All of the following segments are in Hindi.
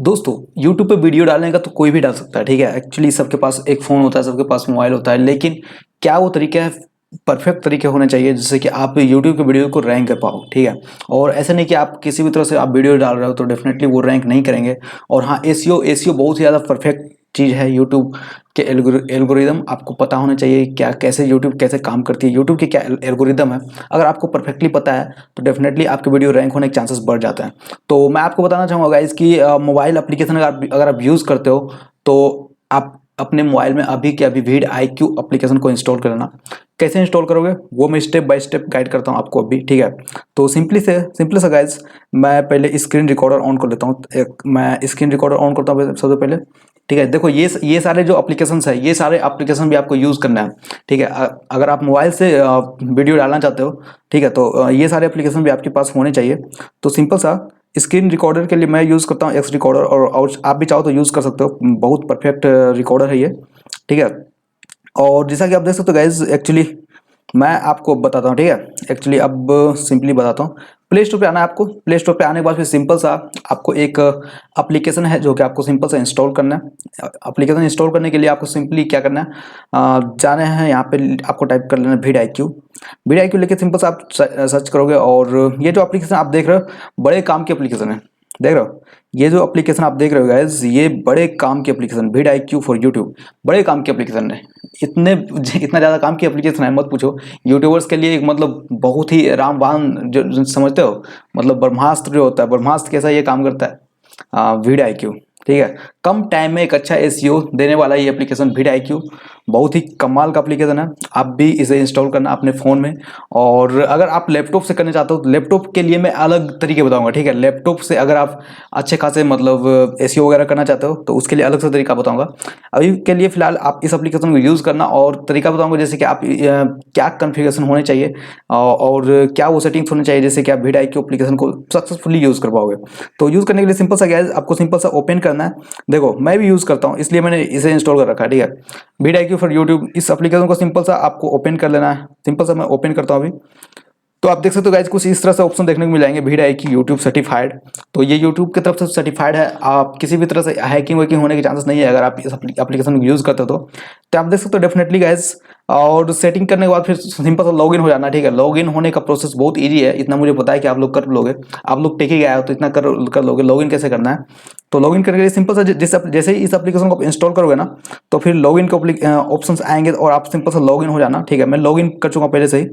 दोस्तों YouTube पे वीडियो डालने का तो कोई भी डाल सकता है, ठीक है। एक्चुअली सबके पास एक फ़ोन होता है, सबके पास मोबाइल होता है, लेकिन क्या वो तरीका है, परफेक्ट तरीके होने चाहिए जिससे कि आप YouTube के वीडियो को रैंक कर पाओ, ठीक है। और ऐसा नहीं कि आप किसी भी तरह से आप वीडियो डाल रहे हो तो डेफिनेटली वो रैंक नहीं करेंगे। और हाँ, एसईओ बहुत ही ज़्यादा परफेक्ट चीज़ है। यूट्यूब के एल्गोरिदम आपको पता होना चाहिए, क्या कैसे यूट्यूब कैसे काम करती है, यूट्यूब के क्या एल्गोरिदम है। अगर आपको परफेक्टली पता है तो डेफिनेटली आपके वीडियो रैंक होने के चांसेस बढ़ जाते हैं। तो मैं आपको बताना चाहूँगा गाइस कि मोबाइल एप्लीकेशन अगर आप यूज़ करते हो तो आप अपने मोबाइल में अभी के अभी वीड IQ एप्लीकेशन को इंस्टॉल कर लेना। कैसे इंस्टॉल करोगे वो मैं स्टेप बाय स्टेप गाइड करता हूँ आपको अभी, ठीक है। तो सिंपली से गाइस, मैं पहले स्क्रीन रिकॉर्डर ऑन कर लेता हूँ। मैं स्क्रीन रिकॉर्डर ऑन करता हूँ सबसे पहले, ठीक है। देखो ये सारे जो एप्लीकेशंस है, ये सारे एप्लीकेशन भी आपको यूज़ करना है, ठीक है। अगर आप मोबाइल से वीडियो डालना चाहते हो, ठीक है, तो ये सारे एप्लीकेशन भी आपके पास होने चाहिए। तो सिंपल सा स्क्रीन रिकॉर्डर के लिए मैं यूज़ करता हूँ एक्स रिकॉर्डर, और आप भी चाहो तो यूज़ कर सकते हो। बहुत परफेक्ट रिकॉर्डर है ये, ठीक है। और जैसा कि आप देख सकते हो गाइज, एक्चुअली मैं आपको बताता हूँ, ठीक है। एक्चुअली अब सिंपली बताता हूँ। प्ले स्टोर पे आना है आपको। प्ले स्टोर पे आने के बाद फिर सिंपल सा आपको एक एप्लीकेशन है जो कि आपको सिंपल सा इंस्टॉल करना है। एप्लीकेशन इंस्टॉल करने के लिए आपको सिंपली क्या करना है, जाना है यहाँ पे, आपको टाइप कर लेना है वीड IQ लेके सिंपल सा आप सर्च करोगे। और ये जो एप्लीकेशन आप देख रहे हो, बड़े काम की एप्लीकेशन है, देख रहे हो। ये जो एप्लीकेशन आप देख रहे हो गाइज, ये बड़े काम की application weed IQ for YouTube, बड़े काम की एप्लीकेशन है। इतना ज़्यादा काम की एप्लीकेशन है, मत पूछो। यूट्यूबर्स के लिए एक मतलब बहुत ही रामबाण, जो समझते हो, मतलब ब्रह्मास्त्र जो होता है, ब्रह्मास्त्र कैसा ये काम करता है वीड IQ, ठीक है। कम टाइम में एक अच्छा SEO देने वाला ये एप्लीकेशन वीड IQ बहुत ही कमाल का एप्लीकेशन है। आप भी इसे इंस्टॉल करना अपने फ़ोन में। और अगर आप लैपटॉप से करना चाहते हो तो लैपटॉप के लिए मैं अलग तरीके बताऊंगा, ठीक है। लैपटॉप से अगर आप अच्छे खासे मतलब SEO वगैरह करना चाहते हो तो उसके लिए अलग से तरीका बताऊंगा। अभी के लिए फिलहाल आप इस एप्लीकेशन को यूज़ करना, और तरीका बताऊंगा जैसे कि आप क्या कन्फिगरेशन होने चाहिए और क्या वो सेटिंग्स होने चाहिए, जैसे कि आप वीड IQ एप्लीकेशन को सक्सेसफुली यूज़ कर पाओगे। तो यूज़ करने के लिए सिंपल सा क्या है, आपको सिंपल सा ओपन करना है। देखो मैं भी यूज़ करता हूँ इसलिए मैंने इसे इंस्टॉल कर रखा है, ठीक है। वीड IQ फॉर यूट्यूब, इस एप्लीकेशन को सिंपल सा आपको ओपन कर लेना है। सिंपल सा मैं ओपन करता हूँ अभी। तो आप देख सकते हो गाइज, कुछ इस तरह से ऑप्शन देखने को मिल जाएंगे, वीड IQ यूट्यूब सर्टिफाइड। तो ये यूट्यूब की तरफ से सर्टिफाइड है। आप किसी भी तरह से हैकिंग वैकिंग होने के चांसेस नहीं है अगर आप इस एप्लीकेशन को यूज़ करते हो तो आप देख सकते हो डेफिनेटली गाइज। और सेटिंग करने के बाद फिर सिंपल सा लॉगिन हो जाना, ठीक है। लॉगिन होने का प्रोसेस बहुत ईजी है, इतना मुझे पता है कि आप लोग कर लोगे। आप लोग टेक ही गया हो तो इतना कर लोगे। लॉगिन कैसे करना है, तो लॉगिन करने के लिए सिंपल सा जैसे ही इस एप्लीकेशन को इंस्टॉल करोगे ना, तो फिर लॉगिन के ऑप्शन आएंगे और आप सिंपल सा लॉगिन हो जाना, ठीक है। मैं लॉगिन कर चुका हूँ पहले से ही,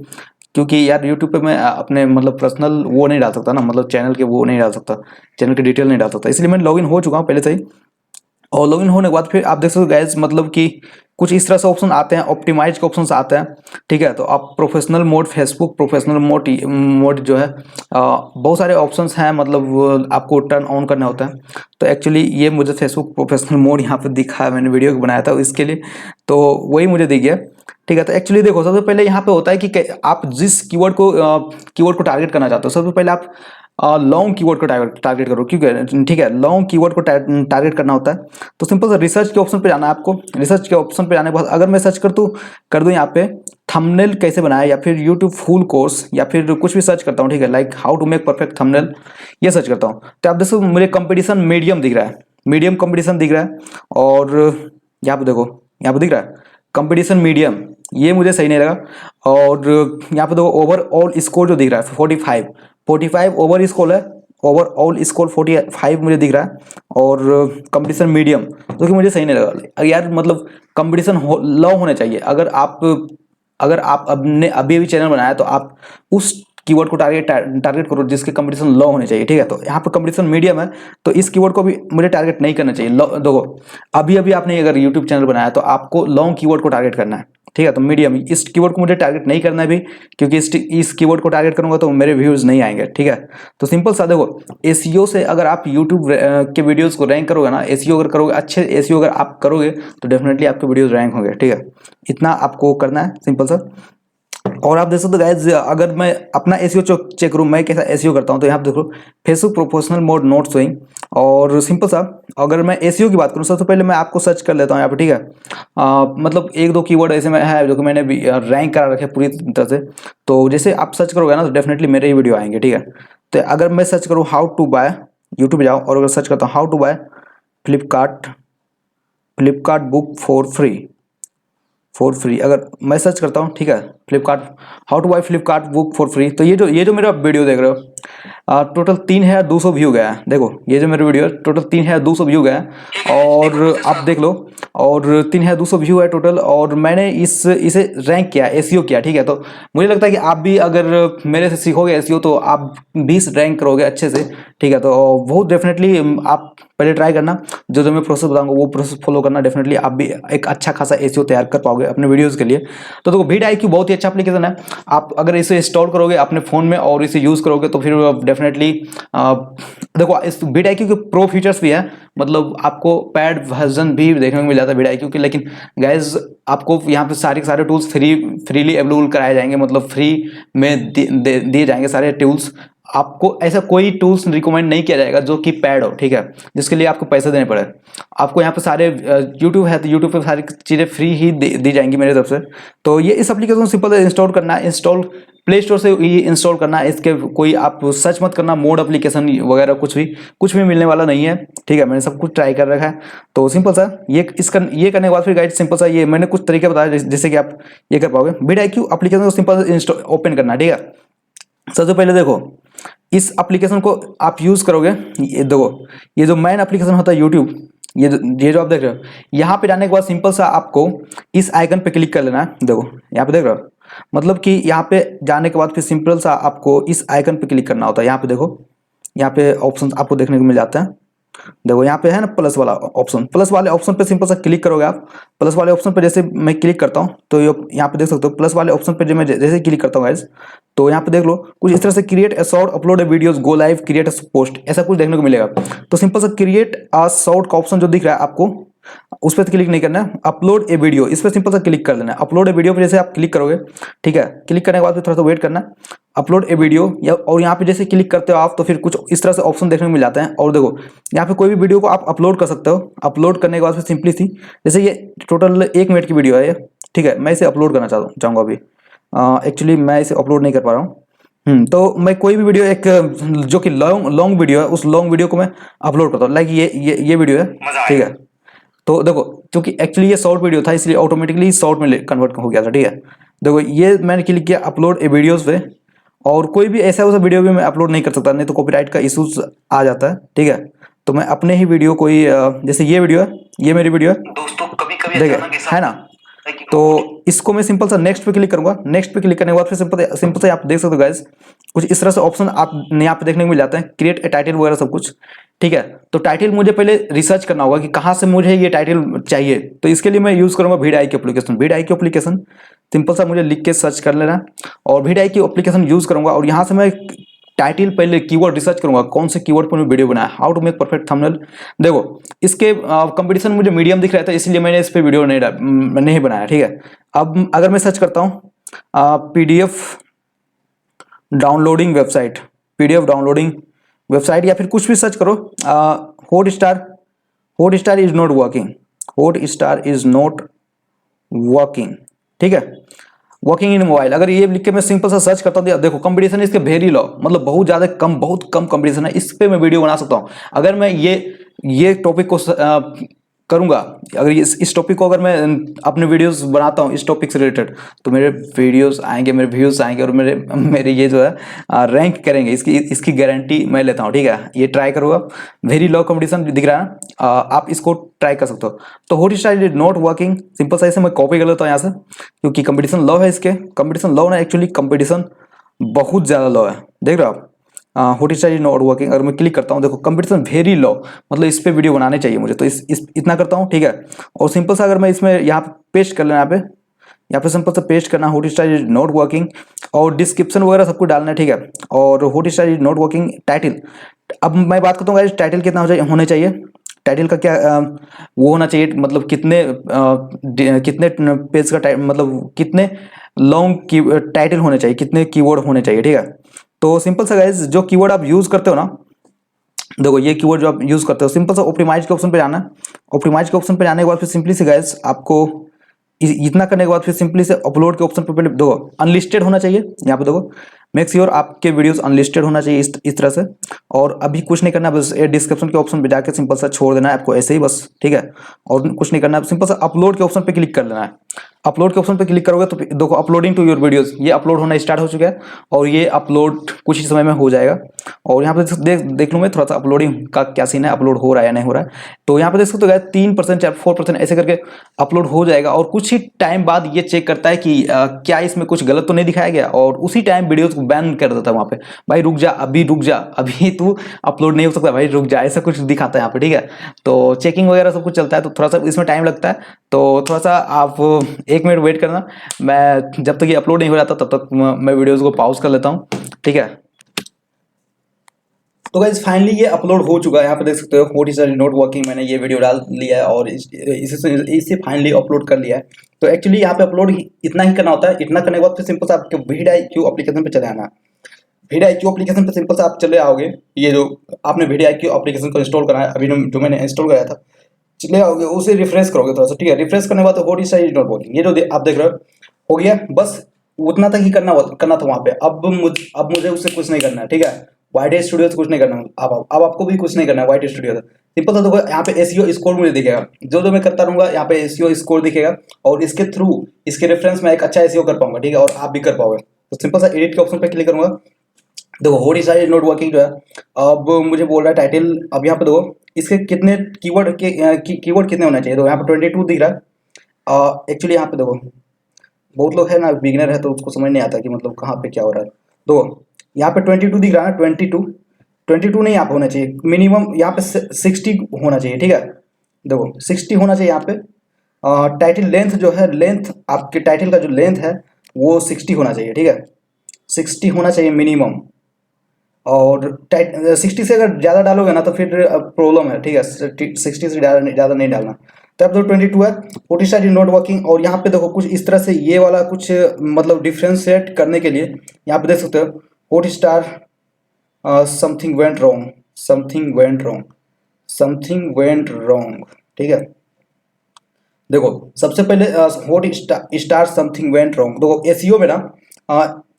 क्योंकि यार यूट्यूब पे मैं अपने मतलब पर्सनल वो नहीं डाल सकता ना, मतलब चैनल के वो नहीं डाल सकता, चैनल की डिटेल नहीं डाल सकता, इसलिए मैं लॉगिन हो चुका हूँ पहले से ही। और लॉगिन होने के बाद फिर आप देख सकते हो गाइस, मतलब कि कुछ इस तरह से ऑप्शन आते हैं, ऑप्टिमाइज के ऑप्शन आते हैं, ठीक है। तो आप professional mode, Facebook professional mode जो है, बहुत सारे ऑप्शंस हैं, मतलब वो आपको टर्न ऑन करना होता है। तो एक्चुअली ये मुझे फेसबुक प्रोफेशनल मोड यहाँ पे दिखा है, मैंने वीडियो बनाया था इसके लिए, तो वही मुझे दिख गया, ठीक है। तो एक्चुअली देखो, सबसे पहले यहाँ पे होता है कि आप जिस कीवर्ड को टारगेट करना चाहते हो, सबसे पहले आप लॉन्ग कीवर्ड को टारगेट करो, क्योंकि ठीक है, लॉन्ग कीवर्ड को टारगेट करना होता है। तो सिंपल सा रिसर्च के ऑप्शन पे जाना है आपको। रिसर्च के ऑप्शन पे जाने के बाद अगर मैं सर्च कर दूं यहाँ पे थंबनेल कैसे बनाए, या फिर यूट्यूब फुल कोर्स, या फिर कुछ भी सर्च करता हूँ, ठीक है, like how to make perfect thumbnail, ये सर्च करता हूँ, तो आप देखो मुझे कंपटीशन मीडियम दिख रहा है, मीडियम कंपटीशन दिख रहा है। और यहाँ पे देखो, यहाँ पे दिख रहा है कंपटीशन मीडियम, ये मुझे सही नहीं लगा। और यहाँ पे देखो ओवरऑल स्कोर जो दिख रहा है 45 ओवर स्कोर है, ओवरऑल स्कोर 45 मुझे दिख रहा है। और कंपटीशन मीडियम जो कि मुझे सही नहीं लगा यार, मतलब कंपटीशन लो होना चाहिए। अगर आप अपने अभी अभी चैनल बनाया तो आप उस कीवर्ड को टारगेट करो जिसके कंपटीशन लो होने चाहिए, ठीक है। तो यहाँ पर कंपटीशन मीडियम है, तो इस कीवर्ड को भी मुझे टारगेट नहीं करना चाहिए। देखो अभी अभी आपने अगर यूट्यूब चैनल बनाया तो आपको लॉन्ग कीवर्ड को टारगेट करना है, ठीक है। तो मीडियम, इस कीवर्ड को मुझे टारगेट नहीं करना है भी, क्योंकि इस कीवर्ड को टारगेट करूंगा तो मेरे व्यूज नहीं आएंगे, ठीक है। तो सिंपल सा देखो, एसईओ से अगर आप यूट्यूब के वीडियोस को रैंक करोगे ना, एसईओ अगर करोगे, अच्छे एसईओ अगर आप करोगे तो डेफिनेटली आपके वीडियोस रैंक होंगे, ठीक है। इतना आपको करना है सिंपल सा। और आप देख सकते हो गाइज, अगर मैं अपना एसईओ चेक करूँ, मैं कैसा एसईओ करता हूँ, तो यहाँ पे देखो Facebook professional mode not showing. और सिंपल सा अगर मैं एसईओ की बात करूँ, सबसे पहले मैं आपको सर्च कर लेता हूँ यहाँ पे, ठीक है। मतलब एक दो कीवर्ड ऐसे में है जो कि मैंने रैंक करा रखे पूरी तरह से। तो जैसे आप सर्च करोगे ना तो डेफिनेटली मेरे ही वीडियो आएंगे, ठीक है। तो अगर मैं सर्च करूँ हाउ टू बाय, यूट्यूब जाओ और अगर सर्च करता हूँ how to buy Flipkart book for free अगर मैं सर्च करता हूँ, ठीक है, Flipkart how to buy Flipkart book for free, तो ये जो मेरा वीडियो देख रहे हो टोटल 3,200 व्यू गया है। देखो ये जो मेरा वीडियो है टोटल 3,200 व्यू गया है, और आप देख लो, और 3,200 व्यू है टोटल, और मैंने इसे रैंक किया, एसईओ किया, ठीक है। तो मुझे लगता है कि आप भी अगर मेरे से सीखोगे एसईओ तो आप 20 रैंक करोगे अच्छे से, ठीक है। तो वो डेफिनेटली आप पहले ट्राई करना, जो मैं प्रोसेस बताऊंगा वो प्रोसेस फॉलो करना, डेफिनेटली आप भी एक अच्छा खासा एसईओ तैयार कर पाओगे अपने वीडियोस के लिए। तो देखो VidIQ बहुत ही अच्छा एप्लीकेशन है, आप अगर इसे इंस्टॉल करोगे अपने फ़ोन में और इसे यूज़ करोगे तो फिर डेफिनेटली देखो इस VidIQ के प्रो फीचर्स भी है, मतलब आपको पैड वर्जन भी देखने को मिल जाता है VidIQ के, लेकिन गाइज आपको यहाँ पे सारे टूल्स फ्रीली अवेलेबल कराए जाएंगे, मतलब फ्री में दिए जाएंगे सारे टूल्स। आपको ऐसा कोई टूल्स रिकमेंड नहीं किया जाएगा जो कि पैड हो, ठीक है, जिसके लिए आपको पैसे देने पड़े। आपको यहाँ पे सारे यूट्यूब है तो यूट्यूब पे सारी चीज़ें फ्री ही दी जाएंगी मेरे तरफ से। तो ये इस एप्लीकेशन सिंपल है, इंस्टॉल करना है, प्ले स्टोर से ये इंस्टॉल करना है। इसके कोई आप सर्च मत करना मोड एप्लीकेशन वगैरह, कुछ भी मिलने वाला नहीं है, ठीक है। मैंने सब कुछ ट्राई कर रखा है, तो सिंपल सा ये करने के बाद फिर गाइड सिंपल सा ये मैंने कुछ तरीके बताया जिससे कि आप ये कर पाओगे। VidIQ एप्लीकेशन को सिंपल इंस्टॉल ओपन करना है, ठीक है। सबसे पहले देखो इस एप्लीकेशन को आप यूज करोगे, ये देखो ये जो मेन एप्लीकेशन होता है यूट्यूब, ये जो आप देख रहे हो, यहाँ पे जाने के बाद सिंपल सा आपको इस आइकन पे क्लिक कर लेना है। देखो यहाँ पे देख रहे हो, मतलब कि यहाँ पे जाने के बाद फिर सिंपल सा आपको इस आइकन पे क्लिक करना होता है। यहाँ पे देखो, यहाँ पे ऑप्शन आपको देखने को मिल जाता है। देखो यहाँ पे है ना प्लस वाला ऑप्शन, प्लस वाले ऑप्शन पे सिंपल सा क्लिक करोगे आप। प्लस वाले ऑप्शन पे जैसे मैं क्लिक करता हूँ तो यहाँ पे देख सकते हो, प्लस वाले ऑप्शन पे जो मैं जैसे क्लिक करता हूँ गाइस, तो यहाँ पे देख लो कुछ इस तरह से create a short, upload A videos, go live, create a post, ऐसा कुछ देखने को मिलेगा। तो सिंपल सा क्रिएट अ शॉर्ट का ऑप्शन जो दिख रहा है आपको, उस पर क्लिक नहीं करना है, अपलोड ए वीडियो इस पर सिंपल सा क्लिक कर लेना है। अपलोड ए वीडियो पर जैसे आप क्लिक करोगे, ठीक है, क्लिक करने के बाद फिर थोड़ा सा वेट करना है, अपलोड ए वीडियो, या और यहाँ पे जैसे क्लिक करते हो आप तो फिर कुछ इस तरह से ऑप्शन देखने को मिल जाते हैं। और देखो यहाँ पे कोई भी वीडियो को आप अपलोड कर सकते हो। अपलोड करने के बाद फिर सिंपली सी जैसे ये टोटल 1 मिनट की वीडियो है ये, ठीक है, मैं इसे अपलोड करना चाहूँगा अभी। एक्चुअली मैं इसे अपलोड नहीं कर पा रहा हूँ। तो मैं कोई भी वीडियो एक जो कि लॉन्ग वीडियो है, उस लॉन्ग वीडियो को मैं अपलोड करता हूँ, लाइक ये वीडियो है, ठीक है। तो देखो क्योंकि एक्चुअली ये शॉर्ट वीडियो था इसलिए ऑटोमेटिकली शॉर्ट में कन्वर्ट हो गया था, ठीक है। देखो ये मैंने क्लिक किया अपलोड ए वीडियोस पे, और कोई भी ऐसा वीडियो भी मैं अपलोड नहीं कर सकता, नहीं तो कॉपीराइट का इशूज आ जाता है, ठीक है। तो मैं अपने ही वीडियो कोई जैसे ये वीडियो है, ये मेरी वीडियो है दोस्तों, कभी देखिए है ना। तो इसको मैं सिंपल सा नेक्स्ट पे क्लिक करूंगा। नेक्स्ट पे क्लिक करने के बाद फिर सिंपल से आप देख सकते हो गाइस, कुछ इस तरह से ऑप्शन आप यहाँ पे देखने को मिल जाते हैं, क्रिएट ए टाइटल वगैरह सब कुछ, ठीक है। तो टाइटल मुझे पहले रिसर्च करना होगा कि कहाँ से मुझे ये टाइटल चाहिए, तो इसके लिए मैं यूज करूंगा VidIQ application. VidIQ application simple सा मुझे लिख के सर्च कर लेना, और VidIQ एप्लीकेशन यूज करूंगा, और यहाँ से मैं टाइटल पहले कीवर्ड रिसर्च करूंगा, कौन से कीवर्ड पर मैं वीडियो बनाया, how to make perfect thumbnail. देखो इसके कंपटीशन मुझे मीडियम दिख रहा था इसलिए मैंने इस पे वीडियो नहीं बनाया, ठीक है। अब अगर मैं सर्च करता हूँ PDF downloading website, PDF downloading website, या फिर कुछ भी सर्च करो, Hotstar is not working, Hotstar is not working, ठीक है, वर्किंग इन मोबाइल। अगर ये लिख के मैं सिंपल सा सर्च करता हूँ, देखो कंपटीशन इसके वेरी लो, मतलब बहुत ज्यादा बहुत कम कंपटीशन है, इस पे मैं वीडियो बना सकता हूँ। अगर मैं ये टॉपिक को करूंगा, अगर इस टॉपिक को अगर मैं अपने वीडियोस बनाता हूँ इस टॉपिक से रिलेटेड, तो मेरे वीडियोस आएंगे, मेरे व्यूज आएंगे, और मेरे ये जो है रैंक करेंगे, इसकी गारंटी मैं लेता हूँ, ठीक है। ये ट्राई करूँगा, वेरी लो कंपटीशन दिख रहा है, आप इसको ट्राई कर सकते हो। तो Hotstar is not working, simple सा इसे मैं कॉपी कर लेता हूँ यहाँ से, क्योंकि कंपटीशन लो है, इसके कंपटीशन लो ना, एक्चुअली कंपटीशन बहुत ज़्यादा लो है, देख रहे हो आप। हॉटस्टार इज नॉट वर्किंग, अगर मैं क्लिक करता हूँ, देखो कंपटीशन वेरी लो, मतलब इस पे वीडियो बनाने चाहिए मुझे, तो इतना करता हूँ, ठीक है। और सिंपल सा अगर मैं इसमें यहाँ पे पेस्ट कर लेना, यहाँ पे सिंपल सा पेस्ट करना, हॉटस्टार इज नॉट वर्किंग, और डिस्क्रिप्शन वगैरह सब कुछ डालना है, ठीक है। और Hotstar is not working title, अब मैं बात करता हूँ गाइस टाइटल कितना होने चाहिए, टाइटल का क्या वो होना चाहिए, मतलब कितने पेज का मतलब कितने लॉन्ग की टाइटल होने चाहिए, कितने कीवर्ड होने चाहिए, ठीक है। तो सिंपल सा गाइस जो कीवर्ड आप यूज करते हो ना, देखो ये कीवर्ड जो आप यूज करते हो, सिंपल सा ऑप्टिमाइज के ऑप्शन पे जाना है। ऑप्टिमाइज के ऑप्शन पे जाने के बाद फिर सिंपली से गाइस आपको इतना करने के बाद फिर सिंपली से अपलोड के ऑप्शन पे पहले देखो अनलिस्टेड होना चाहिए, यहाँ पे देखो मेक श्योर आपके वीडियोस अनलिस्टेड होना चाहिए इस तरह से। और अभी कुछ नहीं करना, बस ये डिस्क्रिप्शन के ऑप्शन पे जाके सिंपल सा छोड़ देना है आपको ऐसे ही बस, ठीक है। और कुछ नहीं करना है, सिंपल सा अपलोड के ऑप्शन पे क्लिक कर लेना है। अपलोड के ऑप्शन पे क्लिक करोगे तो देखो अपलोडिंग टू योर वीडियोस, ये अपलोड होना स्टार्ट हो चुका है और ये अपलोड कुछ ही समय में हो जाएगा। और यहाँ पे देख लूँ मैं थोड़ा सा अपलोडिंग का क्या सीन है, अपलोड हो रहा है या नहीं हो रहा है। तो यहाँ पे देख सकते हो 3% या 4% ऐसे करके अपलोड हो जाएगा और कुछ ही टाइम बाद ये चेक करता है कि क्या इसमें कुछ गलत तो नहीं दिखाया गया, और उसी टाइम वीडियोस को बैन कर देता है वहाँ पे। भाई रुक जा, अभी रुक जा, अभी तू अपलोड नहीं हो सकता, भाई रुक जा, ऐसा कुछ दिखाता है यहाँ पे, ठीक है। तो चेकिंग वगैरह सब कुछ चलता है, तो थोड़ा सा इसमें टाइम लगता है। तो थोड़ा सा आप 1 मिनट वेट करना, मैं जब तक ये अपलोड नहीं हो जाता तब तक मैं वीडियोस को पॉज कर लेता हूँ, ठीक है। तो गाइस फाइनली ये अपलोड हो चुका है, यहाँ पे देख सकते हो व्हाट इज नॉट वर्किंग, मैंने ये वीडियो डाल लिया है और इसे फाइनली अपलोड कर लिया है। तो एक्चुअली यहाँ पे अपलोड इतना ही करना होता है, इतना करने के बाद फिर सिंपल से आपके VidIQ एप्लीकेशन पे चले आना। VidIQ एप्लीकेशन पे सिंपल से आप चले आओगे, ये जो आपने VidIQ एप्लीकेशन को इंस्टॉल करा है अभी जो मैंने इंस्टॉल कराया था, चले आओगे उसे रिफ्रेश करोगे थोड़ा सा, ठीक है। रिफ्रेश करने के बाद व्हाट इज नॉट वर्किंग, ये जो आप देख रहे हो हो गया, बस उतना तक ही करना था वहाँ पे। अब मुझे उससे कुछ नहीं करना है, ठीक है। वाइट स्टूडियो से कुछ नहीं करना, अब आपको भी कुछ नहीं करना है वाइट स्टूडियो से। सिंपल सा देखो यहाँ पे एसईओ स्कोर मुझे दिखेगा, जो मैं करता रहूंगा यहाँ पे एसईओ स्कोर दिखेगा, और इसके थ्रू इसके रेफरेंस में एक अच्छा एसईओ कर पाऊंगा, ठीक है, और आप भी कर पाओगे। तो सिंपल सा एडिट के ऑप्शन पे क्लिक करूंगा, देखो व्हाट इज नॉट वर्किंग जो है, अब मुझे बोल रहा है टाइटल। अब यहाँ पे देखो इसके कितने कीवर्ड कितने होना चाहिए, तो यहाँ पे 22 दिख रहा है। एक्चुअली यहाँ पे देखो बहुत लोग है ना बिगिनर है तो उसको समझ नहीं आता कि मतलब कहाँ पे क्या हो रहा है। तो यहाँ पे 22 दिख रहा है ना, 22 नहीं यहाँ पे होना चाहिए, मिनिमम यहाँ पे 60 होना चाहिए, ठीक है। देखो 60 होना चाहिए यहाँ पे। टाइटल लेंथ जो है, लेंथ आपके टाइटल का जो लेंथ है वो 60 होना चाहिए, ठीक है। 60 होना चाहिए मिनिमम। और 60 से अगर ज़्यादा डालोगे ना तो फिर प्रॉब्लम है, ठीक है। 60 से ज़्यादा नहीं डालना। तो अब तो 22 है, फोर्टी इज नॉट वर्किंग। और यहाँ पे देखो कुछ इस तरह से ये वाला कुछ मतलब डिफ्रेंशिएट करने के लिए यहाँ पे देख सकते हो forty star something went wrong, something went wrong, ठीक है। देखो सबसे पहले what star something went wrong, देखो एसईओ में ना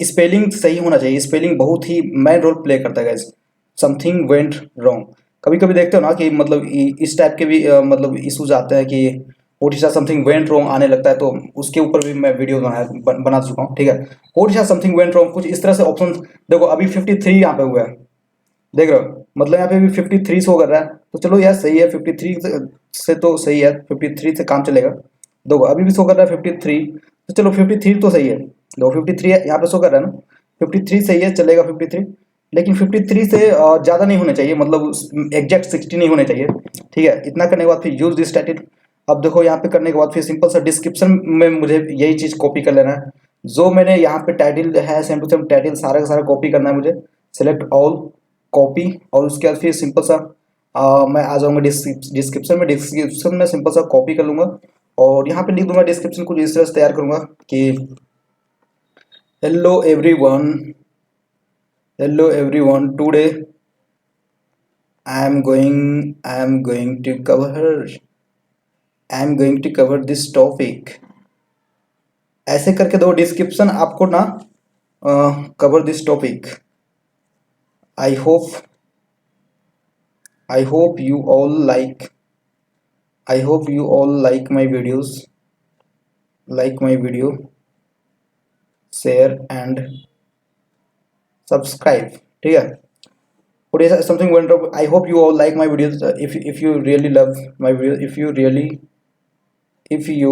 स्पेलिंग सही होना चाहिए, स्पेलिंग बहुत ही मेन रोल प्ले करता है गाइस। समथिंग वेंट रॉन्ग, कभी कभी देखते हो ना कि मतलब इस टाइप के भी मतलब इश्यूज आते हैं कि what star something went wrong आने लगता है, तो उसके ऊपर भी मैं वीडियो बना चुका हूँ, ठीक है। What star something went wrong, कुछ इस तरह से ऑप्शन। देखो अभी 53 यहाँ पे हुआ है, देख रहे हो, मतलब यहाँ पे भी 53 शो कर रहा है, तो चलो यार सही है, 53 से तो सही है, 53 से काम चलेगा। देखो अभी भी शो कर रहा है 53, तो चलो 53 तो सही है। देखो 53 यहाँ पे शो कर रहा है ना, 53 सही है, चलेगा 53। लेकिन 53 से ज़्यादा नहीं होने चाहिए, मतलब एग्जैक्ट 60 नहीं होने चाहिए, ठीक है। इतना करने के बाद फिर यूज दिस टाइटल। अब देखो यहाँ पे करने के बाद फिर सिंपल सा डिस्क्रिप्शन में मुझे यही चीज़ कॉपी कर लेना है, जो मैंने यहाँ पे टाइटल है सेम टू सेम टाइटल सारा का सारा कॉपी करना है मुझे। सेलेक्ट ऑल, कॉपी, और उसके बाद फिर सिंपल सा मैं आ जाऊँगा डिस्क्रिप्शन में सिंपल सा कॉपी कर लूँगा और यहाँ पे लिख दूंगा डिस्क्रिप्शन कुछ इस तरह से तैयार करूँगा कि hello everyone today I am going to cover this topic. ऐसे करके दो डिस्क्रिप्शन आपको ना cover this topic. I hope you all like my video, share and subscribe, ठीक है। What is something went wrong? I hope you all like my videos. If you really love my videos, if you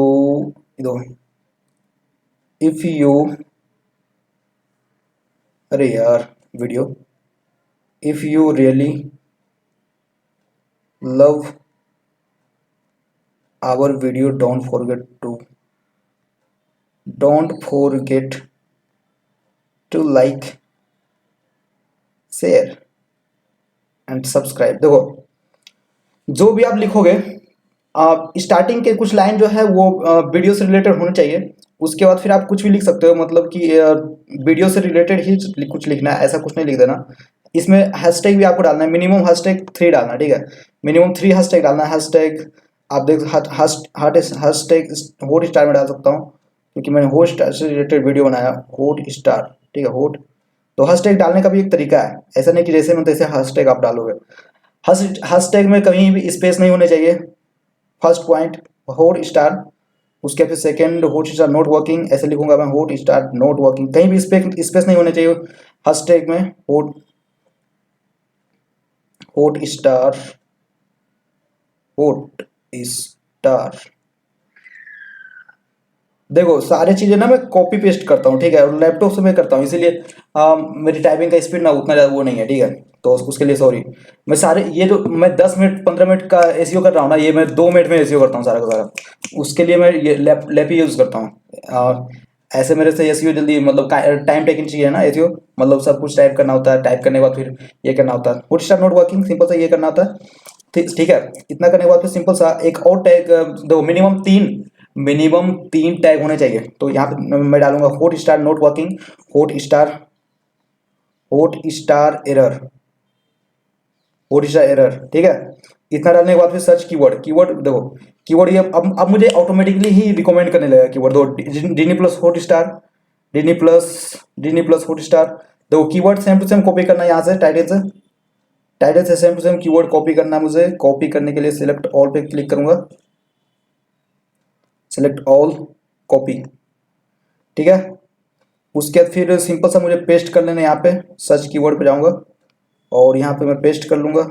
अरे यार video, if you really love our video, don't forget to like, share and subscribe. देखो जो भी आप लिखोगे स्टार्टिंग के कुछ लाइन जो है वो वीडियो से रिलेटेड होने चाहिए, उसके बाद फिर आप कुछ भी लिख सकते हो, मतलब कि वीडियो से रिलेटेड ही कुछ लिखना है, ऐसा कुछ नहीं लिख देना। इसमें हैशटैग भी आपको डालना है, मिनिमम हैशटैग 3 डालना है, ठीक है। मिनिमम 3 हैशटैग डालना है। हैशटैग आप देख हैशटैग हॉट स्टार में डाल सकता हूँ क्योंकि मैंने हॉट स्टार से रिलेटेड वीडियो बनाया, हॉट स्टार, ठीक है। हॉट तो हैशटैग डालने का भी एक तरीका है, ऐसा नहीं कि जैसे मन तैसे हैशटैग आप डालोगे। हैशटैग में कहीं भी स्पेस नहीं होने चाहिए, फर्स्ट पॉइंट। हॉट स्टार, उसके फिर second hot star not working, ऐसे लिखूंगा मैं, हॉट स्टार नॉट वर्किंग, कहीं भी स्पेस नहीं होने चाहिए हैशटैग में। Hot hot star hot star. देखो सारी चीजें ना मैं कॉपी पेस्ट करता हूँ, ठीक है, और लैपटॉप से मैं करता हूँ, इसीलिए मेरी टाइपिंग का स्पीड ना उतना ज़्यादा वो नहीं है, ठीक है। तो उसके लिए सॉरी। मैं सारे ये जो मैं 10 मिनट 15 मिनट का एसईओ कर रहा हूँ ना, ये मैं 2 मिनट में एसईओ करता हूँ सारा का सारा। उसके लिए मैं ये लैप ही यूज़ करता हूँ। ऐसे मेरे से एसईओ जल्दी, मतलब टाइम टेकिंग चाहिए ना एसईओ, मतलब सब कुछ टाइप करना होता है, टाइप करने के बाद फिर ये करना होता है, foot star note working, simple सा ये करना होता है। ठीक है। इतना करने के बाद फिर सिंपल सा एक और टैग दो, मिनिमम तीन टैग होने चाहिए। तो यहाँ पे मैं डालूंगा hot star note working, hot star error, hot star error, ठीक है। इतना डालने के बाद फिर सर्च कीवर्ड, कीवर्ड देखो, कीवर्ड ये अब मुझे ऑटोमेटिकली ही रिकमेंड करने लगेगा कीवर्ड। दो Disney plus Hotstar, Disney plus Hotstar. देखो keyword same to same copy करना है यहाँ से, टाइटल से same to same keyword copy करना है मुझे। कॉपी करने के लिए सिलेक्ट ऑल पे क्लिक करूंगा, सिलेक्ट ऑल, कॉपी, ठीक है। उसके बाद फिर सिंपल सा मुझे पेस्ट कर लेना है, यहाँ पे सर्च कीवर्ड पे जाऊंगा और यहाँ पे मैं पेस्ट कर लूंगा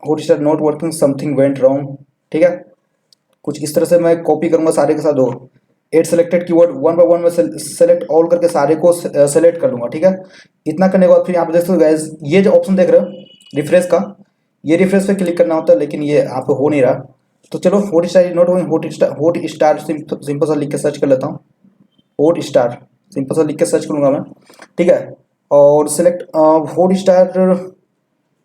hot star not working something went wrong, ठीक है। कुछ इस तरह से मैं कॉपी करूंगा सारे के साथ। दो add selected keyword, one by one में सेलेक्ट ऑल करके सारे को सेलेक्ट कर लूंगा, ठीक है। इतना करने के बाद फिर यहाँ पे देख सकते हो गाइस, ये जो ऑप्शन देख रहे हो रिफ्रेश का, ये रिफ्रेश पे क्लिक करना होता है, लेकिन ये आप हो नहीं रहा। तो चलो hot star not hot star simple सा लिख के सर्च कर लेता हूँ, हॉट स्टार सिंपल सा लिख के सर्च करूंगा मैं, ठीक है। और सिलेक्ट हॉट स्टार।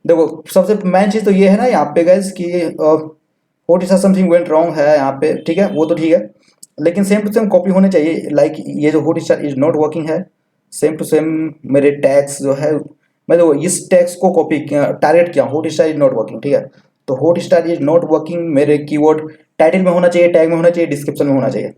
देखो सबसे मेन चीज़ तो ये है ना यहाँ पे गाइस कि hot star something went wrong है यहाँ पे, ठीक है, वो तो ठीक है, लेकिन सेम टू सेम कॉपी होने चाहिए। लाइक ये जो hot star is not working है, सेम टू सेम मेरे टैग्स जो है, मैं देखो इस टैग्स को कॉपी टारगेट किया, hot star is not working, ठीक है। तो hot star is not working मेरे कीवर्ड टाइटल में होना चाहिए, टैग में होना चाहिए, डिस्क्रिप्शन में होना चाहिए,